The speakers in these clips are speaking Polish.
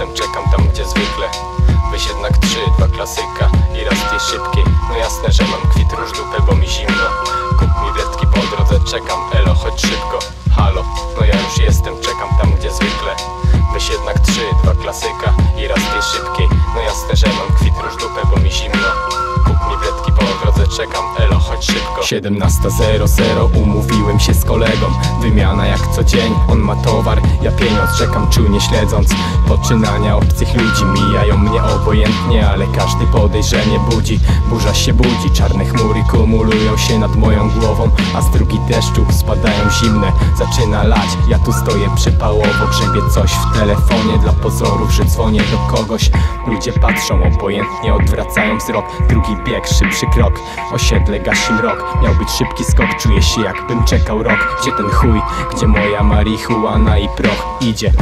jestem, czekam tam gdzie zwykle. Weź jednak 3, 2 klasyka i raz tej szybkiej. No jasne, że mam kwit róż dupę, bo mi zimno. Kup mi wredki po drodze, czekam, elo, chodź szybko. Halo, no ja już jestem, czekam tam gdzie zwykle. Weź jednak 3, 2 klasyka i raz tej szybkiej. No jasne, że mam kwit róż dupę, bo mi zimno. Kup mi wredki po drodze, czekam, elo, chodź szybko. 17:00, umówiłem się z kolegą. Wymiana jak co dzień, on ma towar, ja pieniądz, czekam czujnie śledząc poczynania obcych ludzi. Mijają mnie obojętnie, ale każdy podejrzenie budzi. Burza się budzi, czarne chmury kumulują się nad moją głową, a z drugi deszczu spadają zimne. Zaczyna lać, ja tu stoję przypałowo, grzebię coś w telefonie dla pozorów, że dzwonię do kogoś. Ludzie patrzą obojętnie, odwracają wzrok. Drugi bieg, szybszy krok, osiedle gasi mrok. Miał być szybki skok, czuję się jakbym czekał rok. Gdzie ten chuj, gdzie moja marihuana i proch idzie?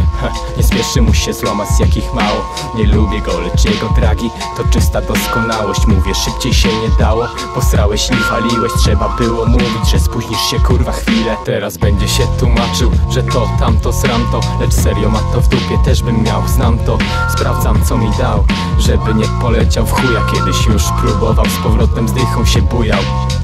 Nie spieszy mu się złamać, jakich mało. Nie lubię go, lecz jego dragi to czysta doskonałość. Mówię, szybciej się nie dało, posrałeś i waliłeś. Trzeba było mówić, że spóźnisz się kurwa chwilę. Teraz będzie się tłumaczył, że to, tamto, sramto. Lecz serio ma to w dupie, też bym miał, znam to. Sprawdzam co mi dał, żeby nie poleciał w chuja. Kiedyś już próbował, z powrotem z dychą się bujał.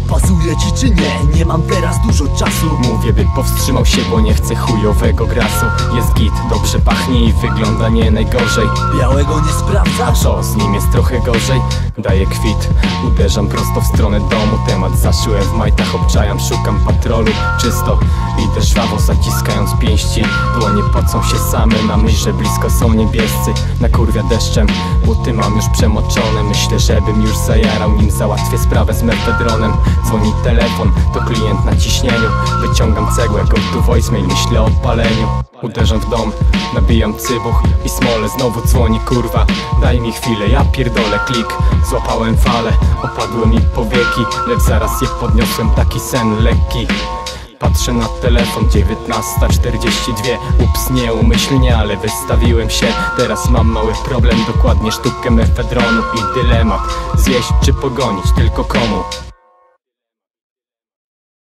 Pasuje ci czy nie? Nie mam teraz dużo czasu. Mówię, by powstrzymał się, bo nie chcę chujowego grasu. Jest git, dobrze pachnie i wygląda nie najgorzej. Białego nie sprawdzasz? Co, z nim jest trochę gorzej? Daję kwit, uderzam prosto w stronę domu. Temat zaszyłem w majtach, obczajam, szukam patrolu. Czysto, idę żwawo, zaciskając pięści. Dłonie pocą się same na myśl, że blisko są niebiescy. Nakurwia deszczem, buty mam już przemoczone. Myślę, żebym już zajarał, nim załatwię sprawę z mefedronem. Dzwoni telefon, to klient na ciśnieniu. Wyciągam cegłę, go tu voicemail, myślę o paleniu. Uderzam w dom, nabijam cybuch i smolę. Znowu dzwoni, kurwa, daj mi chwilę, ja pierdolę, klik. Złapałem falę, opadły mi powieki, lecz zaraz je podniosłem, taki sen lekki. Patrzę na telefon, 19:42. Ups, nieumyślnie, ale wystawiłem się. Teraz mam mały problem, dokładnie sztukę mefedronu i dylemat. Zjeść czy pogonić, tylko komu?